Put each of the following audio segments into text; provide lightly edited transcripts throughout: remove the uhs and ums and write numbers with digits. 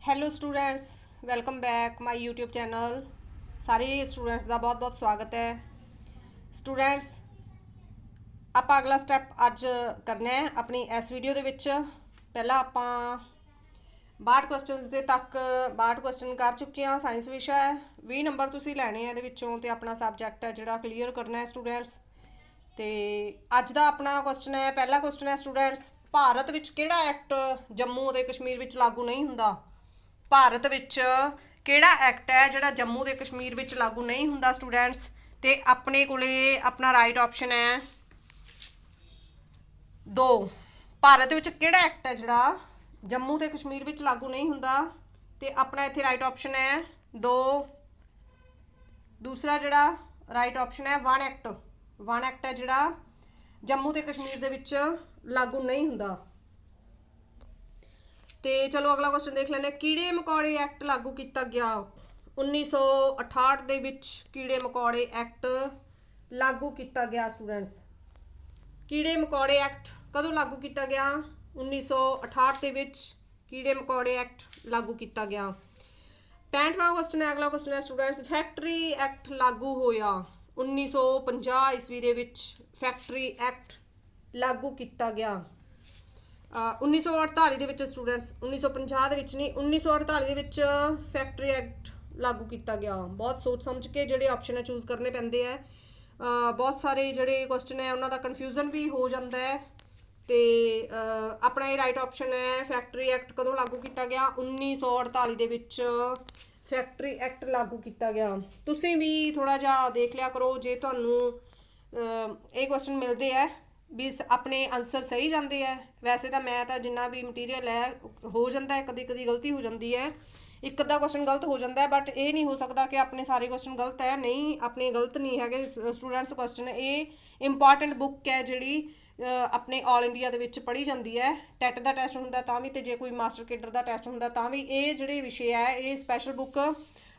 Hello students, welcome back my YouTube channel. ਸਾਰੇ students ਦਾ ਬਹੁਤ ਬਹੁਤ ਸਵਾਗਤ ਹੈ। ਸਟੂਡੈਂਟਸ, ਆਪਾਂ ਅਗਲਾ ਸਟੈਪ ਅੱਜ ਕਰਨਾ ਹੈ ਆਪਣੀ ਇਸ ਵੀਡੀਓ ਦੇ ਵਿੱਚ। ਪਹਿਲਾਂ ਆਪਾਂ 62 ਕੁਐਸਚਨਸ ਦੇ ਤੱਕ 62 ਕੁਐਸਚਨ ਕਰ ਚੁੱਕੇ ਹਾਂ। ਸਾਇੰਸ ਵਿਸ਼ਾ ਹੈ, 20 ਨੰਬਰ ਤੁਸੀਂ ਲੈਣੇ ਆ ਇਹਦੇ ਵਿੱਚੋਂ ਤੇ ਆਪਣਾ ਸਬਜੈਕਟ ਹੈ ਜਿਹੜਾ ਕਲੀਅਰ ਕਰਨਾ ਹੈ ਸਟੂਡੈਂਟਸ। ਤੇ ਅੱਜ ਦਾ ਆਪਣਾ ਕੁਐਸਚਨ ਹੈ, ਪਹਿਲਾ ਕੁਐਸਚਨ ਹੈ ਸਟੂਡੈਂਟਸ, ਭਾਰਤ ਵਿੱਚ ਕਿਹੜਾ ਐਕਟ ਜੰਮੂ ਅਤੇ ਕਸ਼ਮੀਰ ਵਿੱਚ ਲਾਗੂ ਨਹੀਂ ਹੁੰਦਾ? ਭਾਰਤ ਵਿੱਚ ਕਿਹੜਾ ਐਕਟ ਹੈ ਜਿਹੜਾ ਜੰਮੂ ਤੇ ਕਸ਼ਮੀਰ ਵਿੱਚ ਲਾਗੂ ਨਹੀਂ ਹੁੰਦਾ ਸਟੂਡੈਂਟਸ? ਤੇ ਆਪਣੇ ਕੋਲੇ ਆਪਣਾ ਰਾਈਟ ਆਪਸ਼ਨ ਹੈ 2। ਭਾਰਤ ਵਿੱਚ ਕਿਹੜਾ ਐਕਟ ਹੈ ਜਿਹੜਾ ਜੰਮੂ ਤੇ ਕਸ਼ਮੀਰ ਵਿੱਚ ਲਾਗੂ ਨਹੀਂ ਹੁੰਦਾ? ਤੇ ਆਪਣਾ ਇੱਥੇ ਰਾਈਟ ਆਪਸ਼ਨ ਹੈ 2। ਦੂਸਰਾ ਜਿਹੜਾ ਰਾਈਟ ਆਪਸ਼ਨ ਹੈ 1 ਐਕਟ। 1 ਐਕਟ ਹੈ ਜਿਹੜਾ ਜੰਮੂ ਤੇ ਕਸ਼ਮੀਰ ਦੇ ਵਿੱਚ ਲਾਗੂ ਨਹੀਂ ਹੁੰਦਾ। ਤੇ ਚਲੋ ਅਗਲਾ ਕੁਐਸਚਨ ਦੇਖ ਲੈਂਦੇ ਹਾਂ। ਕੀੜੇ ਮਕੌੜੇ ਐਕਟ ਲਾਗੂ ਕੀਤਾ ਗਿਆ 1968 ਦੇ ਵਿੱਚ। ਕੀੜੇ ਮਕੌੜੇ ਐਕਟ ਲਾਗੂ ਕੀਤਾ ਗਿਆ ਸਟੂਡੈਂਟਸ। ਕੀੜੇ ਮਕੌੜੇ ਐਕਟ ਕਦੋਂ ਲਾਗੂ ਕੀਤਾ ਗਿਆ? 1968 ਦੇ ਵਿੱਚ ਕੀੜੇ ਮਕੌੜੇ ਐਕਟ ਲਾਗੂ ਕੀਤਾ ਗਿਆ। 65ਵਾਂ ਕੁਐਸਚਨ ਹੈ, ਅਗਲਾ ਕੁਐਸਚਨ ਹੈ ਸਟੂਡੈਂਟਸ, ਫੈਕਟਰੀ ਐਕਟ ਲਾਗੂ ਹੋਇਆ 1950 ਈਸਵੀ ਦੇ ਵਿੱਚ। ਫੈਕਟਰੀ ਐਕਟ ਲਾਗੂ ਕੀਤਾ ਗਿਆ 1948 ਦੇ ਵਿੱਚ ਸਟੂਡੈਂਟਸ। 1950 ਦੇ ਵਿੱਚ ਨਹੀਂ, 1948 ਦੇ ਵਿੱਚ ਫੈਕਟਰੀ ਐਕਟ ਲਾਗੂ ਕੀਤਾ ਗਿਆ। ਬਹੁਤ ਸੋਚ ਸਮਝ ਕੇ ਜਿਹੜੇ ਆਪਸ਼ਨ ਹੈ ਚੂਜ਼ ਕਰਨੇ ਪੈਂਦੇ ਹੈ। ਬਹੁਤ ਸਾਰੇ ਜਿਹੜੇ ਕੁਐਸਚਨ ਹੈ ਉਹਨਾਂ ਦਾ ਕਨਫਿਊਜ਼ਨ ਵੀ ਹੋ ਜਾਂਦਾ ਹੈ। ਤੇ ਆਪਣਾ ਇਹ ਰਾਈਟ ਆਪਸ਼ਨ ਹੈ ਫੈਕਟਰੀ ਐਕਟ ਕਦੋਂ ਲਾਗੂ ਕੀਤਾ ਗਿਆ? 1948 ਦੇ ਵਿੱਚ ਫੈਕਟਰੀ ਐਕਟ ਲਾਗੂ ਕੀਤਾ ਗਿਆ। ਤੁਸੀਂ ਵੀ ਥੋੜਾ ਜਿਹਾ ਦੇਖ ਲਿਆ ਕਰੋ, ਜੇ ਤੁਹਾਨੂੰ ਇਹ ਕੁਐਸਚਨ ਮਿਲਦੇ ਹੈ ਵੀ ਆਪਣੇ ਆਨਸਰ ਸਹੀ ਜਾਂਦੇ ਹੈ। ਵੈਸੇ ਤਾਂ ਮੈਂ ਤਾਂ ਜਿੰਨਾ ਵੀ ਮਟੀਰੀਅਲ ਹੈ ਹੋ ਜਾਂਦਾ ਹੈ, ਕਦੀ ਕਦੀ ਗਲਤੀ ਹੋ ਜਾਂਦੀ ਹੈ, ਇੱਕ ਅੱਧਾ ਕੁਐਸਚਨ ਗਲਤ ਹੋ ਜਾਂਦਾ ਹੈ, ਬਟ ਇਹ ਨਹੀਂ ਹੋ ਸਕਦਾ ਕਿ ਆਪਣੇ ਸਾਰੇ ਕੁਐਸਚਨ ਗਲਤ ਹੈ। ਨਹੀਂ, ਆਪਣੇ ਗਲਤ ਨਹੀਂ ਹੈਗੇ ਸਟੂਡੈਂਟਸ ਕੁਐਸਚਨ। ਇਹ ਇੰਪੋਰਟੈਂਟ ਬੁੱਕ ਹੈ ਜਿਹੜੀ ਆਪਣੇ ਆਲ ਇੰਡੀਆ ਦੇ ਵਿੱਚ ਪੜ੍ਹੀ ਜਾਂਦੀ ਹੈ। ਟੈਟ ਦਾ ਟੈਸਟ ਹੁੰਦਾ ਤਾਂ ਵੀ, ਤੇ ਜੇ ਕੋਈ ਮਾਸਟਰ ਕੇਡਰ ਦਾ ਟੈਸਟ ਹੁੰਦਾ ਤਾਂ ਵੀ ਇਹ ਜਿਹੜੇ ਵਿਸ਼ੇ ਹੈ ਇਹ ਸਪੈਸ਼ਲ ਬੁੱਕ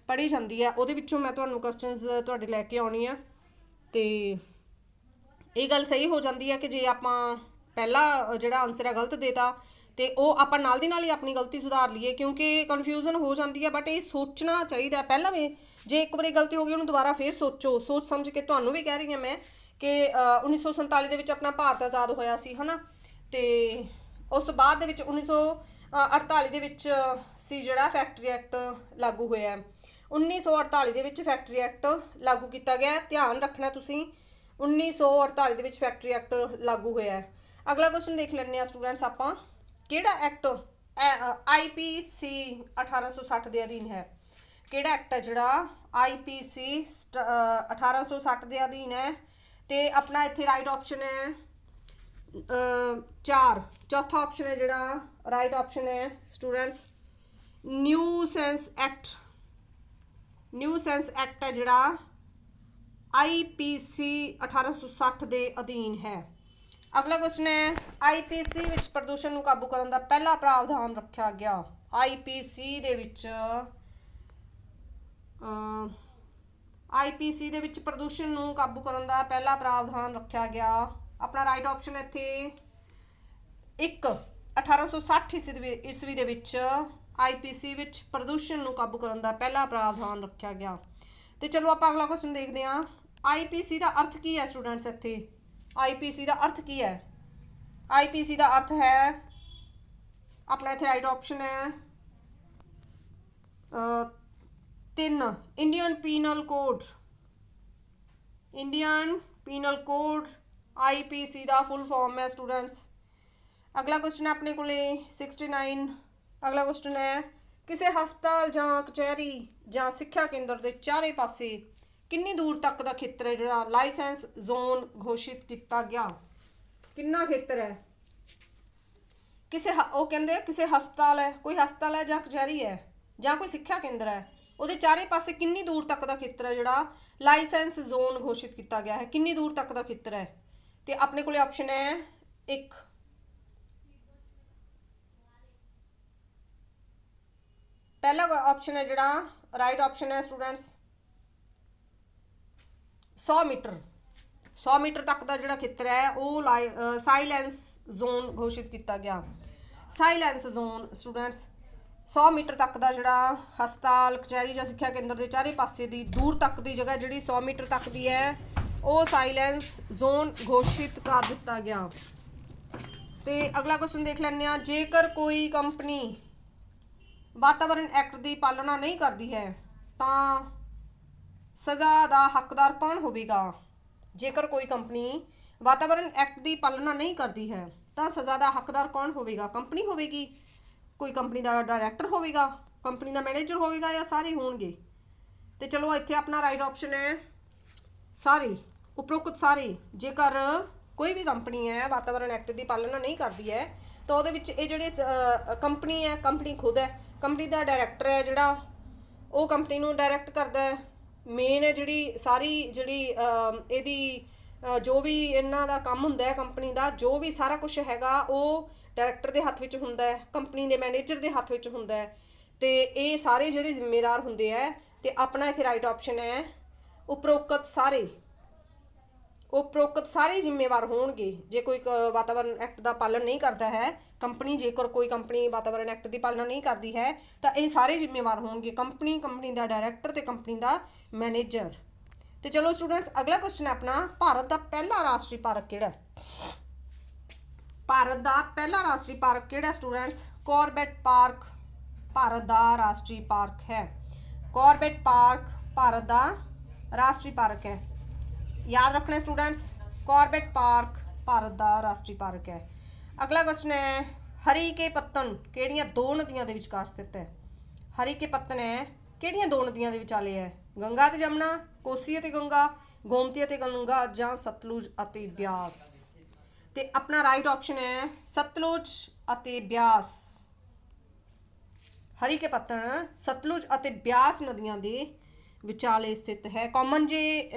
ਪੜ੍ਹੀ ਜਾਂਦੀ ਹੈ। ਉਹਦੇ ਵਿੱਚੋਂ ਮੈਂ ਤੁਹਾਨੂੰ ਕੁਐਸਚਨਸ ਤੁਹਾਡੇ ਲੈ ਕੇ ਆਉਣੀ ਆ। ਤੇ ਇਹ ਗੱਲ ਸਹੀ ਹੋ ਜਾਂਦੀ ਹੈ ਕਿ ਜੇ ਆਪਾਂ ਪਹਿਲਾ ਜਿਹੜਾ ਆਨਸਰ ਹੈ ਗਲਤ ਦੇਤਾ ਤੇ ਉਹ ਆਪਾਂ ਨਾਲ ਦੀ ਨਾਲ ਹੀ ਆਪਣੀ ਗਲਤੀ ਸੁਧਾਰ ਲਈਏ, ਕਿਉਂਕਿ ਕਨਫਿਊਜ਼ਨ ਹੋ ਜਾਂਦੀ ਹੈ। ਬਟ ਇਹ ਸੋਚਣਾ ਚਾਹੀਦਾ ਪਹਿਲਾਂ ਵੀ, ਜੇ ਇੱਕ ਵਾਰੀ ਗਲਤੀ ਹੋ ਗਈ ਉਹਨੂੰ ਦੁਬਾਰਾ ਫੇਰ ਸੋਚੋ। ਸੋਚ ਸਮਝ ਕੇ ਤੁਹਾਨੂੰ ਵੀ ਕਹਿ ਰਹੀ ਹਾਂ ਮੈਂ ਕਿ 1947 ਦੇ ਵਿੱਚ ਆਪਣਾ ਭਾਰਤ ਆਜ਼ਾਦ ਹੋਇਆ ਸੀ, ਹੈ ਨਾ। ਤੇ ਉਸ ਤੋਂ ਬਾਅਦ ਦੇ ਵਿੱਚ 1948 ਦੇ ਵਿੱਚ ਸੀ ਜਿਹੜਾ ਫੈਕਟਰੀ ਐਕਟ ਲਾਗੂ ਹੋਇਆ। 1948 ਦੇ ਵਿੱਚ ਫੈਕਟਰੀ ਐਕਟ ਲਾਗੂ ਕੀਤਾ ਗਿਆ। ਧਿਆਨ ਰੱਖਣਾ ਤੁਸੀਂ, 1948 ਦੇ ਵਿੱਚ ਫੈਕਟਰੀ ਐਕਟ ਲਾਗੂ ਹੋਇਆ। ਅਗਲਾ ਕੁਐਸਚਨ ਦੇਖ ਲੈਂਦੇ ਆ ਸਟੂਡੈਂਟਸ ਆਪਾਂ, ਕਿਹੜਾ ਐਕਟ IPC 1860 ਦੇ ਅਧੀਨ ਹੈ? ਕਿਹੜਾ ਐਕਟ ਹੈ ਜਿਹੜਾ IPC 1860 ਦੇ ਅਧੀਨ ਹੈ? ਤੇ ਆਪਣਾ ਇੱਥੇ ਰਾਈਟ ਆਪਸ਼ਨ ਹੈ 4। ਚੌਥਾ ਆਪਸ਼ਨ ਹੈ ਜਿਹੜਾ ਰਾਈਟ ਆਪਸ਼ਨ ਹੈ students new sense act. New sense act ਹੈ ਜਿਹੜਾ IPC 1860 ਦੇ ਅਧੀਨ ਹੈ। ਅਗਲਾ ਕੁਐਸਚਨ ਹੈ, IPC ਵਿੱਚ ਪ੍ਰਦੂਸ਼ਣ ਨੂੰ ਕਾਬੂ ਕਰਨ ਦਾ ਪਹਿਲਾ ਪ੍ਰਾਵਧਾਨ ਰੱਖਿਆ ਗਿਆ। IPC ਦੇ ਵਿੱਚ IPC ਦੇ ਵਿੱਚ ਪ੍ਰਦੂਸ਼ਣ ਨੂੰ ਕਾਬੂ ਕਰਨ ਦਾ ਪਹਿਲਾ ਪ੍ਰਾਵਧਾਨ ਰੱਖਿਆ ਗਿਆ। ਆਪਣਾ ਰਾਈਟ ਆਪਸ਼ਨ ਇੱਥੇ 1। 1860 ਈਸਵੀ ਦੇ ਵਿੱਚ IPC ਵਿੱਚ ਪ੍ਰਦੂਸ਼ਣ ਨੂੰ ਕਾਬੂ ਕਰਨ ਦਾ ਪਹਿਲਾ ਪ੍ਰਾਵਧਾਨ ਰੱਖਿਆ ਗਿਆ। ਤੇ ਚਲੋ ਆਪਾਂ ਅਗਲਾ ਕੁਐਸਚਨ ਦੇਖਦੇ ਹਾਂ। IPC ਦਾ ਅਰਥ ਕੀ ਹੈ ਸਟੂਡੈਂਟਸ? ਇੱਥੇ IPC ਦਾ ਅਰਥ ਕੀ ਹੈ? IPC ਦਾ ਅਰਥ ਹੈ, ਆਪਣਾ ਇੱਥੇ ਰਾਈਟ ਆਪਸ਼ਨ ਹੈ 3 Indian penal code. Indian penal code IPC ਦਾ ਫੁੱਲ ਫਾਰਮ ਹੈ ਸਟੂਡੈਂਟਸ। ਅਗਲਾ ਕੁਐਸਚਨ ਆਪਣੇ ਕੋਲੇ 69। ਅਗਲਾ ਕੁਐਸਚਨ ਹੈ, ਕਿਸੇ ਹਸਪਤਾਲ ਜਾਂ ਕਚਹਿਰੀ ਜਾਂ ਸਿੱਖਿਆ ਕੇਂਦਰ ਦੇ ਚਾਰੇ ਪਾਸੇ ਕਿੰਨੀ ਦੂਰ ਤੱਕ ਦਾ ਖੇਤਰ ਹੈ ਜਿਹੜਾ ਲਾਇਸੈਂਸ ਜ਼ੋਨ ਘੋਸ਼ਿਤ ਕੀਤਾ ਗਿਆ? ਕਿੰਨਾ ਖੇਤਰ ਹੈ? ਕਿਸੇ ਉਹ ਕਹਿੰਦੇ ਕਿਸੇ ਹਸਪਤਾਲ ਹੈ, ਕੋਈ ਹਸਪਤਾਲ ਹੈ ਜਾਂ ਕਚਹਿਰੀ ਹੈ ਜਾਂ ਕੋਈ ਸਿੱਖਿਆ ਕੇਂਦਰ ਹੈ, ਉਹਦੇ ਚਾਰੇ ਪਾਸੇ ਕਿੰਨੀ ਦੂਰ ਤੱਕ ਦਾ ਖੇਤਰ ਹੈ ਜਿਹੜਾ ਲਾਇਸੈਂਸ ਜ਼ੋਨ ਘੋਸ਼ਿਤ ਕੀਤਾ ਗਿਆ ਹੈ? ਕਿੰਨੀ ਦੂਰ ਤੱਕ ਦਾ ਖੇਤਰ ਹੈ? ਤੇ ਆਪਣੇ ਕੋਲੇ ਆਪਸ਼ਨ ਹੈ 1। ਪਹਿਲਾ ਆਪਸ਼ਨ ਹੈ ਜਿਹੜਾ ਰਾਈਟ ਆਪਸ਼ਨ ਹੈ ਸਟੂਡੈਂਟਸ 100 ਮੀਟਰ। 100 ਮੀਟਰ ਤੱਕ ਦਾ ਜਿਹੜਾ ਖੇਤਰ ਹੈ ਉਹ ਸਾਇਲੈਂਸ ਜ਼ੋਨ ਘੋਸ਼ਿਤ ਕੀਤਾ ਗਿਆ। ਸਾਇਲੈਂਸ ਜ਼ੋਨ ਸਟੂਡੈਂਟਸ 100 ਮੀਟਰ ਤੱਕ ਦਾ ਜਿਹੜਾ ਹਸਪਤਾਲ, ਕਚਹਿਰੀ ਜਾਂ ਸਿੱਖਿਆ ਕੇਂਦਰ ਦੇ ਚਾਰੇ ਪਾਸੇ ਦੀ ਦੂਰ ਤੱਕ ਦੀ ਜਗ੍ਹਾ ਜਿਹੜੀ 100 ਮੀਟਰ ਤੱਕ ਦੀ ਹੈ ਉਹ ਸਾਇਲੈਂਸ ਜ਼ੋਨ ਘੋਸ਼ਿਤ ਕਰ ਦਿੱਤਾ ਗਿਆ। ਤੇ ਅਗਲਾ ਕੁਐਸਚਨ ਦੇਖ ਲੈਂਦੇ ਆ, ਜੇਕਰ ਕੋਈ ਕੰਪਨੀ ਵਾਤਾਵਰਣ ਐਕਟ ਦੀ ਪਾਲਣਾ ਨਹੀਂ ਕਰਦੀ ਹੈ ਤਾਂ ਸਜ਼ਾ ਦਾ ਹੱਕਦਾਰ ਕੌਣ ਹੋਵੇਗਾ? ਜੇਕਰ ਕੋਈ ਕੰਪਨੀ ਵਾਤਾਵਰਣ ਐਕਟ ਦੀ ਪਾਲਣਾ ਨਹੀਂ ਕਰਦੀ ਹੈ ਤਾਂ ਸਜ਼ਾ ਦਾ ਹੱਕਦਾਰ ਕੌਣ ਹੋਵੇਗਾ? ਕੰਪਨੀ ਹੋਵੇਗੀ, ਕੋਈ ਕੰਪਨੀ ਦਾ ਡਾਇਰੈਕਟਰ ਹੋਵੇਗਾ, ਕੰਪਨੀ ਦਾ ਮੈਨੇਜਰ ਹੋਵੇਗਾ, ਜਾਂ ਸਾਰੇ ਹੋਣਗੇ? ਤੇ ਚਲੋ ਇੱਥੇ ਆਪਣਾ ਰਾਈਟ ਆਪਸ਼ਨ ਹੈ ਸਾਰੇ, ਉਪਰੋਕਤ ਸਾਰੇ। ਜੇਕਰ ਕੋਈ ਵੀ ਕੰਪਨੀ ਹੈ ਵਾਤਾਵਰਣ ਐਕਟ ਦੀ ਪਾਲਣਾ ਨਹੀਂ ਕਰਦੀ ਹੈ ਤਾਂ ਉਹਦੇ ਵਿੱਚ ਇਹ ਜਿਹੜੇ ਕੰਪਨੀ ਹੈ, ਕੰਪਨੀ ਖੁਦ ਹੈ, ਕੰਪਨੀ ਦਾ ਡਾਇਰੈਕਟਰ ਹੈ ਜਿਹੜਾ ਉਹ ਕੰਪਨੀ ਨੂੰ ਡਾਇਰੈਕਟ ਕਰਦਾ ਹੈ। ਮੇਨ ਹੈ ਜਿਹੜੀ ਸਾਰੀ ਜਿਹੜੀ ਇਹਦੀ ਜੋ ਵੀ ਇਹਨਾਂ ਦਾ ਕੰਮ ਹੁੰਦਾ ਹੈ, ਕੰਪਨੀ ਦਾ ਜੋ ਵੀ ਸਾਰਾ ਕੁਝ ਹੈਗਾ ਉਹ ਡਾਇਰੈਕਟਰ ਦੇ ਹੱਥ ਵਿੱਚ ਹੁੰਦਾ ਹੈ, ਕੰਪਨੀ ਦੇ ਮੈਨੇਜਰ ਦੇ ਹੱਥ ਵਿੱਚ ਹੁੰਦਾ ਹੈ। ਤੇ ਇਹ ਸਾਰੇ ਜਿਹੜੇ ਜ਼ਿੰਮੇਦਾਰ ਹੁੰਦੇ ਹੈ। ਤੇ ਆਪਣਾ ਇੱਥੇ ਰਾਈਟ ਆਪਸ਼ਨ ਹੈ ਉਪਰੋਕਤ ਸਾਰੇ। ਉਪਰੋਕਤ ਸਾਰੇ ਜ਼ਿੰਮੇਵਾਰ ਹੋਣਗੇ ਜੇ ਕੋਈ ਵਾਤਾਵਰਣ ਐਕਟ ਦਾ ਪਾਲਣ ਨਹੀਂ ਕਰਦਾ ਹੈ ਕੰਪਨੀ। ਜੇਕਰ ਕੋਈ ਕੰਪਨੀ ਵਾਤਾਵਰਣ ਐਕਟ ਦੀ ਪਾਲਣਾ ਨਹੀਂ ਕਰਦੀ ਹੈ ਤਾਂ ਇਹ ਸਾਰੇ ਜ਼ਿੰਮੇਵਾਰ ਹੋਣਗੇ, ਕੰਪਨੀ, ਕੰਪਨੀ ਦਾ ਡਾਇਰੈਕਟਰ ਤੇ ਕੰਪਨੀ ਦਾ ਮੈਨੇਜਰ। ਤੇ ਚਲੋ ਸਟੂਡੈਂਟਸ ਅਗਲਾ ਕੁਐਸਚਨ ਹੈ ਆਪਣਾ, ਭਾਰਤ ਦਾ ਪਹਿਲਾ ਰਾਸ਼ਟਰੀ ਪਾਰਕ ਕਿਹੜਾ? ਭਾਰਤ ਦਾ ਪਹਿਲਾ ਰਾਸ਼ਟਰੀ ਪਾਰਕ ਕਿਹੜਾ ਸਟੂਡੈਂਟਸ? ਕॉर्बेट ਪਾਰਕ ਭਾਰਤ ਦਾ ਰਾਸ਼ਟਰੀ ਪਾਰਕ ਹੈ। कॉर्बेट ਪਾਰਕ ਭਾਰਤ ਦਾ ਰਾਸ਼ਟਰੀ ਪਾਰਕ ਹੈ। याद रखना स्टूडेंट्स, कॉर्बेट पार्क भारत का राष्ट्रीय पार्क है। अगला क्वेश्चन है, हरी के पत्तन किहड़ियां दो नदियां दे विचकार स्थित है? हरी के पत्तन है किहड़ियां दो नदियां दे विचाले है? गंगा ते यमुना, कोसी ते गंगा, गोमती ते गंगा, जां सतलुज अते ब्यास? ते अपना राइट ऑप्शन है सतलुज अते ब्यास। हरी के पत्तन सतलुज अते ब्यास नदियां दे विचाले स्थित है। कॉमन जे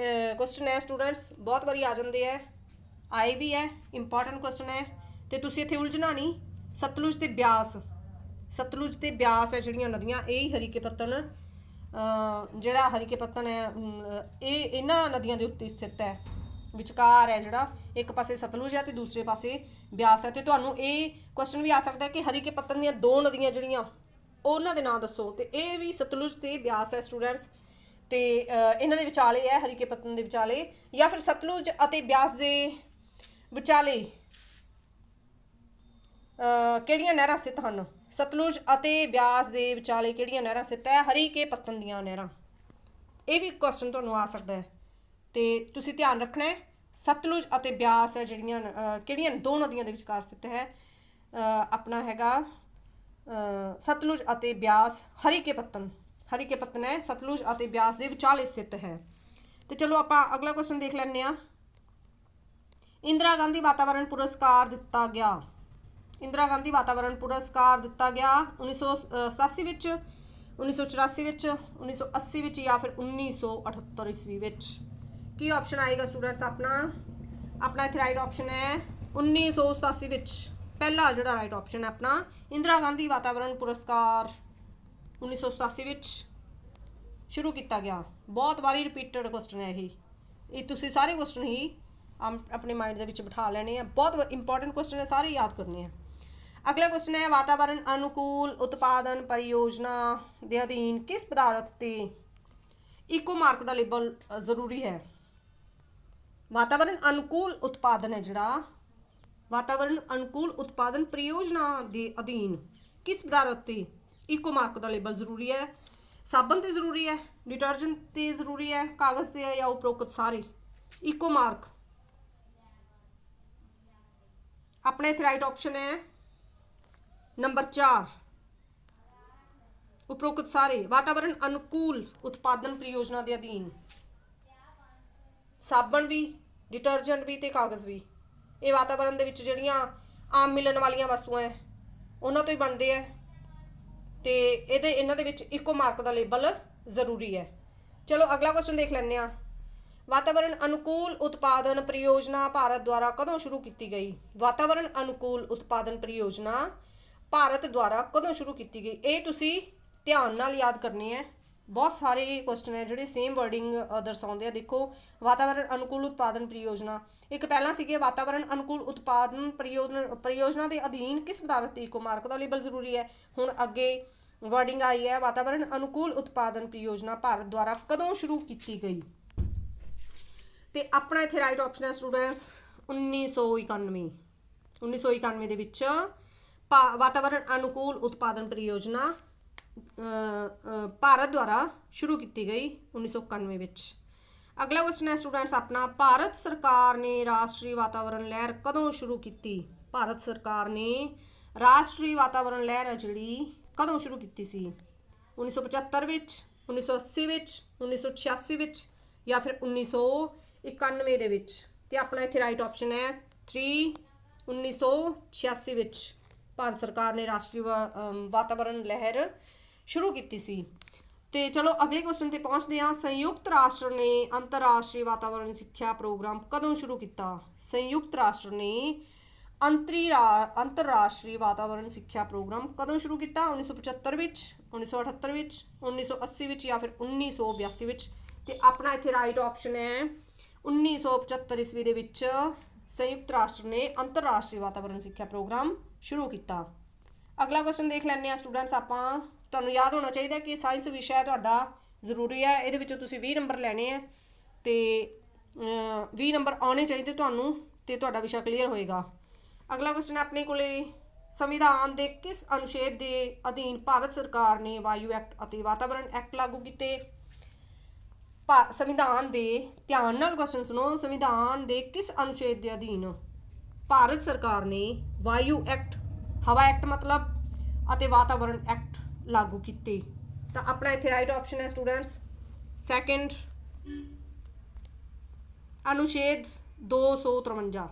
क्वेश्चन है स्टूडेंट्स, बहुत बारी आ जाते हैं, आए भी है, इंपॉर्टेंट क्वेश्चन है। तो तुसीं इत्थे उलझना नहीं, सतलुज ते ब्यास, सतलुज ते ब्यास है ਜਿਹੜੀਆਂ ਨਦੀਆਂ, ਇਹ ਹਰੀ ਕੇ ਪੱਤਨ ਜਿਹੜਾ ਹਰੀ ਕੇ ਪੱਤਨ ਹੈ ਇਹ ਇਹਨਾਂ ਨਦੀਆਂ ਦੇ ਉੱਤੇ ਸਥਿਤ ਹੈ, ਵਿਚਕਾਰ ਹੈ ਜਿਹੜਾ, ਇੱਕ ਪਾਸੇ ਸਤਲੁਜ ਹੈ ਤੇ ਦੂਸਰੇ ਪਾਸੇ ਬਿਆਸ ਹੈ। ਤੇ ਤੁਹਾਨੂੰ ਇਹ ਕੁਐਸਚਨ ਵੀ ਆ ਸਕਦਾ ਹੈ ਕਿ ਹਰੀ ਕੇ ਪੱਤਨ ਦੀਆਂ ਦੋ ਨਦੀਆਂ ਜਿਹੜੀਆਂ ਉਹਨਾਂ ਦੇ ਨਾਂ ਦੱਸੋ, ਤੇ ਇਹ ਵੀ ਸਤਲੁਜ ਤੇ ਬਿਆਸ ਹੈ ਸਟੂਡੈਂਟਸ। ਤੇ ਇਹਨਾਂ ਦੇ ਵਿਚਾਲੇ ਹੈ ਹਰੀ ਕੇ ਪੱਤਨ ਦੇ ਵਿਚਾਲੇ, ਜਾਂ ਫਿਰ ਸਤਲੁਜ ਅਤੇ ਬਿਆਸ ਦੇ ਵਿਚਾਲੇ ਕਿਹੜੀਆਂ ਨਹਿਰਾਂ ਸਥਿਤ ਹਨ? ਸਤਲੁਜ ਅਤੇ ਬਿਆਸ ਦੇ ਵਿਚਾਲੇ ਕਿਹੜੀਆਂ ਨਹਿਰਾਂ ਸਥਿਤ ਹੈ? ਹਰੀ ਕੇ ਪੱਤਨ ਦੀਆਂ ਨਹਿਰਾਂ। ਇਹ ਵੀ ਕੁਐਸਚਨ ਤੁਹਾਨੂੰ ਆ ਸਕਦਾ ਹੈ ਤੇ ਤੁਸੀਂ ਧਿਆਨ ਰੱਖਣਾ ਹੈ। ਸਤਲੁਜ ਅਤੇ ਬਿਆਸ ਹੈ ਜਿਹੜੀਆਂ ਕਿਹੜੀਆਂ ਦੋ ਨਦੀਆਂ ਦੇ ਵਿਚਕਾਰ ਸਥਿਤ ਹੈ? ਆਪਣਾ ਹੈਗਾ ਸਤਲੁਜ ਅਤੇ ਬਿਆਸ, ਹਰੀ ਕੇ ਪੱਤਨ। हरी के पत्तन है सतलुज और ब्यास के विचाले स्थित है। तो चलो आप अगला क्वेश्चन देख लैंदे आ, इंदिरा गांधी वातावरण पुरस्कार दिता गया। इंदिरा गांधी वातावरण पुरस्कार दिता गया 1987 विच, 1984 विच, 1980 विच, या फिर 1978 ईस्वी विच? की ऑप्शन आएगा स्टूडेंट्स? अपना इत्थे राइट ऑप्शन है 1987 विच, पहला जो राइट ऑप्शन है अपना इंदिरा गांधी वातावरण पुरस्कार 1987 ਵਿੱਚ ਸ਼ੁਰੂ ਕੀਤਾ ਗਿਆ। ਬਹੁਤ ਵਾਰੀ ਰਿਪੀਟਡ ਕੁਐਸਚਨ ਹੈ ਇਹ ਤੁਸੀਂ ਸਾਰੇ ਕੁਐਸਚਨ ਹੀ ਆਪਣੇ ਮਾਈਂਡ ਦੇ ਵਿੱਚ ਬਿਠਾ ਲੈਣੇ ਆ, ਬਹੁਤ ਇੰਪੋਰਟੈਂਟ ਕੁਐਸਚਨ ਹੈ, ਸਾਰੇ ਯਾਦ ਕਰਨੇ ਆ। ਅਗਲਾ ਕੁਐਸਚਨ ਹੈ, ਵਾਤਾਵਰਣ ਅਨੁਕੂਲ ਉਤਪਾਦਨ परियोजना ਦੇ ਅਧੀਨ ਕਿਸ ਪਦਾਰਥ ਤੇ ਇਕੋ ਮਾਰਕ ਦਾ ਲੇਬਲ ਜ਼ਰੂਰੀ ਹੈ? ਵਾਤਾਵਰਣ ਅਨੁਕੂਲ ਉਤਪਾਦਨ ਹੈ ਜਿਹੜਾ, ਵਾਤਾਵਰਣ ਅਨੁਕੂਲ ਉਤਪਾਦਨ परियोजना ਦੇ ਅਧੀਨ ਕਿਸ ਪਦਾਰਥ ਤੇ इको मार्क का लेबल जरूरी है? साबन ते जरूरी है, डिटर्जेंट ते जरूरी है, कागज़ ते है, या उपरोक्त सारे? इको मार्क अपने इत्थे राइट ऑप्शन है नंबर 4, उपरोक्त सारे। वातावरण अनुकूल उत्पादन परियोजना के अधीन साबन भी, डिटर्जेंट भी ते कागज़ भी, ये वातावरण दे विच जिहड़ियां आम मिलण वालियां वस्तुआं है उन्हां तों ही बनदे है ਤੇ ਇਹਦੇ ਇਹਨਾਂ ਦੇ ਵਿੱਚ ਇਕੋ ਮਾਰਕ ਦਾ ਲੇਬਲ ਜ਼ਰੂਰੀ ਹੈ। ਚਲੋ ਅਗਲਾ ਕੁਐਸਚਨ ਦੇਖ ਲੈਂਦੇ ਆ, ਵਾਤਾਵਰਣ ਅਨੁਕੂਲ ਉਤਪਾਦਨ परियोजना ਭਾਰਤ ਦੁਆਰਾ ਕਦੋਂ ਸ਼ੁਰੂ ਕੀਤੀ ਗਈ? ਵਾਤਾਵਰਣ ਅਨੁਕੂਲ ਉਤਪਾਦਨ परियोजना ਭਾਰਤ ਦੁਆਰਾ ਕਦੋਂ ਸ਼ੁਰੂ ਕੀਤੀ ਗਈ? ਇਹ ਤੁਸੀਂ ਧਿਆਨ ਨਾਲ ਯਾਦ ਕਰਨੇ ਹੈ। ਬਹੁਤ ਸਾਰੇ ਕੁਐਸਚਨ ਹੈ ਜਿਹੜੇ ਸੇਮ ਵਰਡਿੰਗ ਦਰਸਾਉਂਦੇ ਆ। ਦੇਖੋ, ਵਾਤਾਵਰਣ ਅਨੁਕੂਲ ਉਤਪਾਦਨ परियोजना, ਇੱਕ ਪਹਿਲਾਂ ਸੀਗੇ ਵਾਤਾਵਰਣ ਅਨੁਕੂਲ ਉਤਪਾਦਨ परियोजना ਦੇ ਅਧੀਨ ਕਿਸ ਪਦਾਰਥ ਤੇ ਇਕੋ ਮਾਰਕ ਦਾ ਲੇਬਲ ਜ਼ਰੂਰੀ ਹੈ। ਹੁਣ ਅੱਗੇ वर्डिंग आई है वातावरण अनुकूल उत्पादन परियोजना भारत द्वारा कदों शुरू की गई। तो अपना इत्थे राइट ऑप्शन है स्टूडेंट्स 1991। 1991 ਦੇ ਵਿੱਚ वातावरण अनुकूल उत्पादन परियोजना भारत द्वारा शुरू की गई 1991 ਵਿੱਚ। अगला क्वेश्चन है स्टूडेंट्स अपना भारत सरकार ने राष्ट्रीय वातावरण लहर कदों शुरू की। भारत सरकार ने राष्ट्रीय वातावरण लहर है जिहड़ी कदों शुरू की सी 1975 ਵਿੱਚ 1980 ਵਿੱਚ 1986 ਵਿੱਚ या फिर 1991 ਦੇ ਵਿੱਚ। ਤੇ ਆਪਣਾ ਇੱਥੇ ਰਾਈਟ ਆਪਸ਼ਨ ਹੈ 3 1986 ਵਿੱਚ ਭਾਰਤ ਸਰਕਾਰ ਨੇ ਰਾਸ਼ਟਰੀ ਵਾਤਾਵरण लहर शुरू की सी। तो चलो अगले क्वेश्चन पर पहुँचते हैं। संयुक्त राष्ट्र ने अंतरराष्ट्रीय वातावरण सिक्ख्या प्रोग्राम कदों शुरू किया। संयुक्त राष्ट्र ने अंतरराष्ट्रीय वातावरण सिक्ख्या प्रोग्राम कदों शुरू किया 1975 ਵਿੱਚ 1978 ਵਿੱਚ 1980 ਵਿੱਚ या फिर 1982 ਵਿੱਚ। ਤੇ ਆਪਣਾ ਇੱਥੇ ਰਾਈਟ ਆਪਸ਼ਨ ਹੈ 1975 ਈਸਵੀ ਦੇ ਵਿੱਚ संयुक्त राष्ट्र ने अंतरराष्ट्रीय वातावरण सिक्ख्या प्रोग्राम शुरू किया। अगला क्वेश्चन देख लैंदे आ स्टूडेंट्स आपां। ਤੁਹਾਨੂੰ याद होना चाहिए कि साइंस विषय ਤੁਹਾਡਾ ਜ਼ਰੂਰੀ ਹੈ, ਇਹਦੇ ਵਿੱਚੋਂ ਤੁਸੀਂ 20 ਨੰਬਰ ਲੈਣੇ ਆ ਤੇ 20 ਨੰਬਰ ਆਉਣੇ ਚਾਹੀਦੇ ਤੁਹਾਨੂੰ ਤੇ ਤੁਹਾਡਾ ਵਿਸ਼ਾ ਕਲੀਅਰ ਹੋਏਗਾ। ਅਗਲਾ ਕੁਐਸਚਨ ਆਪਣੇ ਕੋਲੇ ਸੰਵਿਧਾਨ ਦੇ ਕਿਸ ਅਨੁਛੇਦ ਦੇ ਅਧੀਨ ਭਾਰਤ ਸਰਕਾਰ ਨੇ ਵਾਯੂ ਐਕਟ ਅਤੇ ਵਾਤਾਵਰਣ ਐਕਟ ਲਾਗੂ ਕੀਤੇ। ਸੰਵਿਧਾਨ ਦੇ ਧਿਆਨ ਨਾਲ ਕੁਐਸਚਨ ਸੁਣੋ। ਸੰਵਿਧਾਨ ਦੇ ਕਿਸ ਅਨੁਛੇਦ ਦੇ ਅਧੀਨ ਭਾਰਤ ਸਰਕਾਰ ਨੇ ਵਾਯੂ ਐਕਟ ਹਵਾ ਐਕਟ मतलब ਅਤੇ ਵਾਤਾਵਰਣ ਐਕਟ लागू किए। तो अपना इत्थे राइट ऑप्शन है स्टूडेंट्स सैकेंड अनुच्छेद 253।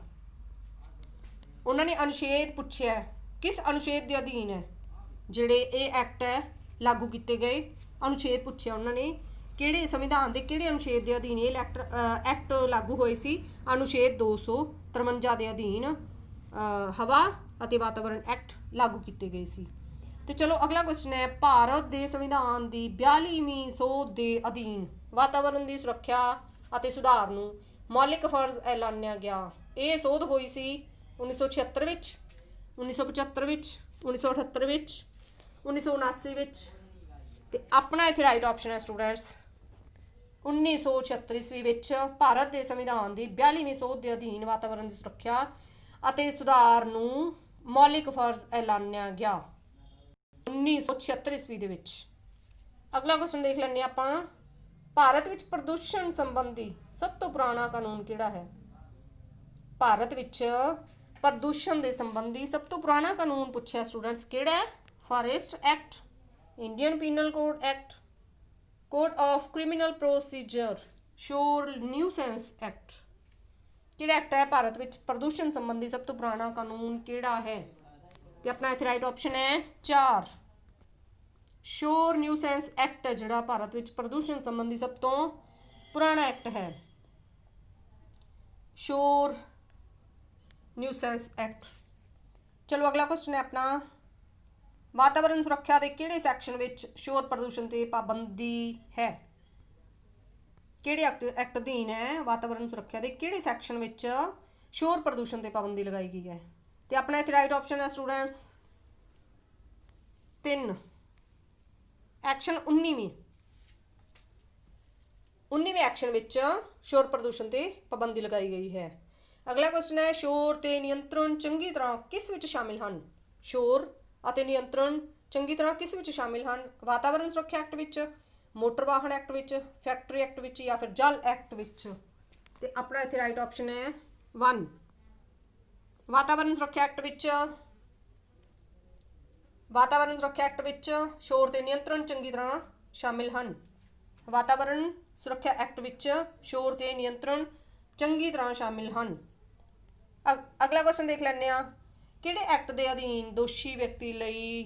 उन्होंने अनुच्छेद पूछा किस अनुच्छेद के अधीन है जिहड़े ये एक्ट है लागू किए गए। अनुच्छेद पूछा उन्होंने किहड़े संविधान के किहड़े अनुच्छेद के अधीन ये एक्ट लागू होए सी। अनुच्छेद 253 के अधीन हवा ਅਤੇ वातावरण एक्ट लागू किए गए सी। तो चलो अगला क्वेश्चन है भारत के संविधान की 42वीं सोध के अधीन वातावरण की सुरक्षा और सुधार नूं मौलिक फर्ज ऐलानिया गया। ये सोध हुई सी 1976 ਵਿੱਚ 1975 ਵਿੱਚ 1978 ਵਿੱਚ 1979 ਵਿੱਚ। ਤੇ ਆਪਣਾ ਇੱਥੇ ਰਾਈਟ ਆਪਸ਼ਨ ਹੈ ਸਟੂਡੈਂਟਸ 1976 ਈਸਵੀ ਵਿੱਚ ਭਾਰਤ ਦੇ ਸੰਵਿਧਾਨ ਦੀ 42ਵੀਂ ਸੋਧ ਦੇ ਅਧੀਨ ਵਾਤਾਵਰਣ ਦੀ ਸੁਰੱਖਿਆ ਅਤੇ ਸੁਧਾਰ ਨੂੰ ਮੌਲਿਕ ਫਰਜ਼ ਐਲਾਨਿਆ ਗਿਆ 1976 ਈਸਵੀ ਦੇ ਵਿੱਚ। ਅਗਲਾ ਕੁਐਸਚਨ ਦੇਖ ਲੈਂਦੇ ਆਪਾਂ ਭਾਰਤ ਵਿੱਚ ਪ੍ਰਦੂਸ਼ਣ ਸੰਬੰਧੀ ਸਭ ਤੋਂ ਪੁਰਾਣਾ ਕਾਨੂੰਨ ਕਿਹੜਾ ਹੈ। ਭਾਰਤ ਵਿੱਚ ਪ੍ਰਦੂਸ਼ਣ ਦੇ ਸੰਬੰਧੀ ਸਭ ਤੋਂ ਪੁਰਾਣਾ ਕਾਨੂੰਨ ਪੁੱਛਿਆ ਸਟੂਡੈਂਟਸ ਕਿਹੜਾ ਹੈ। Forest act, Indian penal code act, code of criminal procedure, sure nuisance act. ਕਿਹੜਾ ਐਕਟ ਹੈ ਭਾਰਤ ਵਿੱਚ ਪ੍ਰਦੂਸ਼ਣ ਸੰਬੰਧੀ ਸਭ ਤੋਂ ਪੁਰਾਣਾ ਕਾਨੂੰਨ ਕਿਹੜਾ ਹੈ। ਤੇ ਆਪਣਾ ਇੱਥੇ ਰਾਈਟ ਆਪਸ਼ਨ ਹੈ 4 ਸ਼ੋਰ ਨਿਊਸੈਂਸ ਐਕਟ ਜਿਹੜਾ ਭਾਰਤ ਵਿੱਚ ਪ੍ਰਦੂਸ਼ਣ ਸੰਬੰਧੀ ਸਭ ਤੋਂ ਪੁਰਾਣਾ ਐਕਟ ਹੈ। ਸ਼ੋਰ ਨਿਊਸੈਂਸ ਐਕਟ। ਚਲੋ ਅਗਲਾ ਕੁਐਸਚਨ ਹੈ ਆਪਣਾ ਵਾਤਾਵਰਣ ਸੁਰੱਖਿਆ ਦੇ ਕਿਹੜੇ ਸੈਕਸ਼ਨ ਵਿੱਚ ਸ਼ੋਰ ਪ੍ਰਦੂਸ਼ਣ ਤੇ ਪਾਬੰਦੀ ਹੈ। ਕਿਹੜੇ ਐਕਟ ਅਧੀਨ ਹੈ ਵਾਤਾਵਰਣ ਸੁਰੱਖਿਆ ਦੇ ਕਿਹੜੇ ਸੈਕਸ਼ਨ ਵਿੱਚ ਸ਼ੋਰ ਪ੍ਰਦੂਸ਼ਣ ਤੇ ਪਾਬੰਦੀ ਲਗਾਈ ਗਈ ਹੈ। ਤੇ ਆਪਣਾ ਇੱਥੇ ਰਾਈਟ ਆਪਸ਼ਨ ਹੈ ਸਟੂਡੈਂਟਸ 3 ਐਕਸ਼ਨ 19ਵੇਂ ਐਕਸ਼ਨ ਵਿੱਚ ਸ਼ੋਰ ਪ੍ਰਦੂਸ਼ਣ ਤੇ ਪਾਬੰਦੀ ਲਗਾਈ ਗਈ ਹੈ। ਅਗਲਾ ਕੁਐਸਚਨ ਹੈ ਸ਼ੋਰ ਤੇ ਨਿਯੰਤਰਣ ਚੰਗੀ ਤਰ੍ਹਾਂ ਕਿਸ ਵਿੱਚ ਸ਼ਾਮਿਲ ਹਨ। ਸ਼ੋਰ ਅਤੇ ਨਿਯੰਤਰਣ ਚੰਗੀ ਤਰ੍ਹਾਂ ਕਿਸ ਵਿੱਚ ਸ਼ਾਮਿਲ ਹਨ। ਵਾਤਾਵਰਣ ਸੁਰੱਖਿਆ ਐਕਟ ਵਿੱਚ, ਮੋਟਰ ਵਾਹਨ ਐਕਟ ਵਿੱਚ, ਫੈਕਟਰੀ ਐਕਟ ਵਿੱਚ ਜਾਂ ਫਿਰ ਜਲ ਐਕਟ ਵਿੱਚ। ਤੇ ਆਪਣਾ ਇੱਥੇ ਰਾਈਟ ਆਪਸ਼ਨ ਹੈ 1 ਵਾਤਾਵਰਣ ਸੁਰੱਖਿਆ ਐਕਟ ਵਿੱਚ। ਵਾਤਾਵਰਣ ਸੁਰੱਖਿਆ ਐਕਟ ਵਿੱਚ ਸ਼ੋਰ ਤੇ ਨਿਯੰਤਰਣ ਚੰਗੀ ਤਰ੍ਹਾਂ ਸ਼ਾਮਿਲ ਹਨ। ਵਾਤਾਵਰਣ ਸੁਰੱਖਿਆ ਐਕਟ ਵਿੱਚ ਸ਼ੋਰ ਤੇ ਨਿਯੰਤਰਣ ਚੰਗੀ ਤਰ੍ਹਾਂ ਸ਼ਾਮਿਲ ਹਨ। ਅਗਲਾ ਕੁਐਸਚਨ ਦੇਖ ਲੈਂਦੇ ਆ ਕਿਹੜੇ ਐਕਟ ਦੇ ਅਧੀਨ ਦੋਸ਼ੀ ਵਿਅਕਤੀ ਲਈ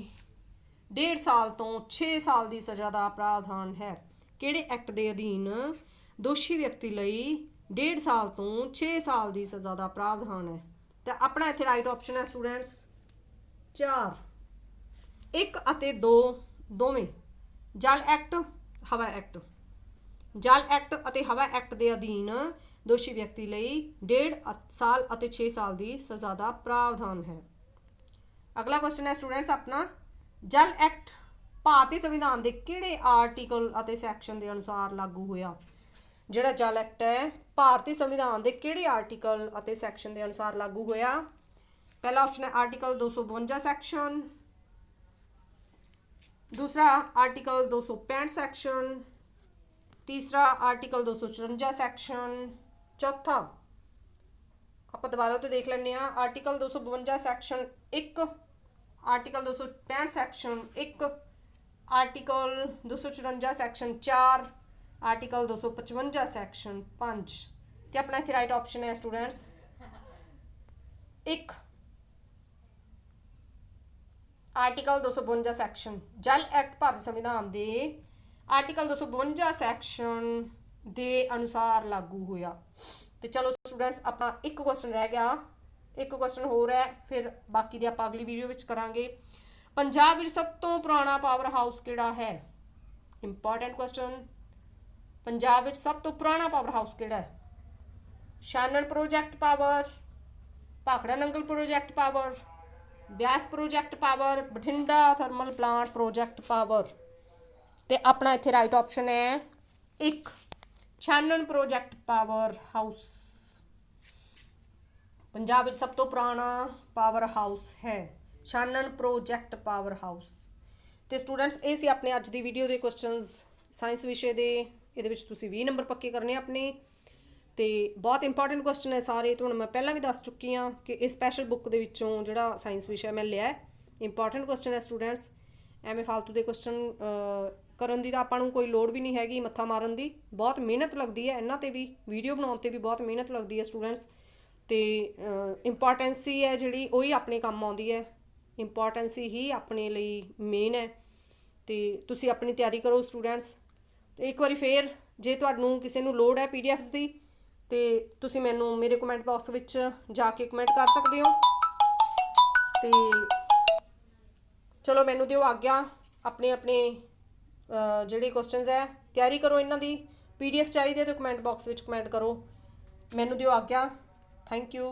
1.5 ਸਾਲ ਤੋਂ 6 ਸਾਲ ਦੀ ਸਜ਼ਾ ਦਾ ਪ੍ਰਾਵਧਾਨ ਹੈ। ਕਿਹੜੇ ਐਕਟ ਦੇ ਅਧੀਨ ਦੋਸ਼ੀ ਵਿਅਕਤੀ ਲਈ 1.5 ਸਾਲ ਤੋਂ 6 ਸਾਲ ਦੀ ਸਜ਼ਾ ਦਾ ਪ੍ਰਾਵਧਾਨ ਹੈ। ਤਾਂ ਆਪਣਾ ਇੱਥੇ ਰਾਈਟ ਆਪਸ਼ਨ ਹੈ ਸਟੂਡੈਂਟਸ 4 1 ਅਤੇ 2 ਦੋਵੇਂ ਜਲ ਐਕਟ, ਹਵਾ ਐਕਟ। ਜਲ ਐਕਟ ਅਤੇ ਹਵਾ ਐਕਟ ਦੇ ਅਧੀਨ ਦੋਸ਼ੀ ਵਿਅਕਤੀ ਲਈ 1.5 ਸਾਲ ਅਤੇ 6 ਸਾਲ ਦੀ ਸਜ਼ਾ ਦਾ ਪ੍ਰਾਵਧਾਨ ਹੈ। ਅਗਲਾ ਕੁਐਸਚਨ ਹੈ ਸਟੂਡੈਂਟਸ ਆਪਣਾ ਜਲ ਐਕਟ ਭਾਰਤੀ ਸੰਵਿਧਾਨ ਦੇ ਕਿਹੜੇ ਆਰਟੀਕਲ ਅਤੇ ਸੈਕਸ਼ਨ ਦੇ ਅਨੁਸਾਰ ਲਾਗੂ ਹੋਇਆ? ਜਿਹੜਾ ਜਲ ਐਕਟ ਹੈ ਭਾਰਤੀ ਸੰਵਿਧਾਨ ਦੇ ਕਿਹੜੇ ਆਰਟੀਕਲ ਅਤੇ ਸੈਕਸ਼ਨ ਦੇ ਅਨੁਸਾਰ ਲਾਗੂ ਹੋਇਆ? ਪਹਿਲਾ ਆਪਸ਼ਨ ਹੈ ਆਰਟੀਕਲ 252 ਸੈਕਸ਼ਨ, दूसरा आर्टिकल 265 सैक्शन, तीसरा आर्टिकल 254 सैक्शन, चौथा आप दोबारा तो देख लें article 252 section 1, article 265 section 1, article 254 section 4, article 255 section 5। तो अपना इतने राइट ऑप्शन है स्टूडेंट्स 1 आर्टिकल 252 सैक्शन। जल एक्ट भारत संविधान दे आर्टिकल 252 सैक्शन दे अनुसार लागू होया। तो चलो स्टूडेंट्स अपना एक क्वेश्चन रह गया, एक क्वेश्चन हो रहा है, फिर बाकी दी आपां अगली वीडियो विच करांगे। पंजाब विच सब तो पुराना पावर हाउस किहड़ा है? Important question. पंजाब विच सब तो पुराना पावर हाउस किहड़ा है? Shanan project power, Bhakra Nangal project power, Beas project power, Bathinda thermal plant project power. तो अपना इत्थे राइट ऑप्शन है 1 छानन प्रोजैक्ट पावर हाउस। पंजाब में सब तो पुराना पावर हाउस है छानन प्रोजैक्ट पावर हाउस। तो स्टूडेंट्स ये सी अपने अज की वीडियो के क्वेश्चनस साइंस विषय के, ये 20 नंबर पक्के करने अपने। तो बहुत इंपॉर्टेंट क्वेश्चन है सारे, तो मैं पहला भी दस चुकी हाँ कि इस स्पैशल बुक के विचों जिहड़ा साइंस विषय मैं लिया इंपॉर्टेंट क्वेश्चन है स्टूडेंट्स। एवें फालतू के क्वेश्चन करन दी तां आपां नूं कोई लोड़ भी नहीं हैगी, मत्था मारन दी बहुत मेहनत लगती है इन्हां ते भी, वीडियो बनाउण ते भी बहुत मेहनत लगती है स्टूडेंट्स। तो इंपॉर्टेंसी है जिहड़ी उही अपने काम आउंदी है, इंपॉर्टेंसी ही अपने लिए मेन है। तो तुसीं अपनी तैयारी करो स्टूडेंट्स। एक बार फिर जे तुहानूं किसी नूं लोड़ है PDFs की तो तुसी मैनू मेरे कमेंट बॉक्स विच जाके कमेंट कर सकते हो। तो चलो मैनू दिओ आग्या, अपने अपने जिहड़े क्वेश्चनस है तैयारी करो, इन्हां दी PDF चाहिए तो कमेंट बॉक्स विच कमेंट करो। मैनू दिओ आग्या। Thank you.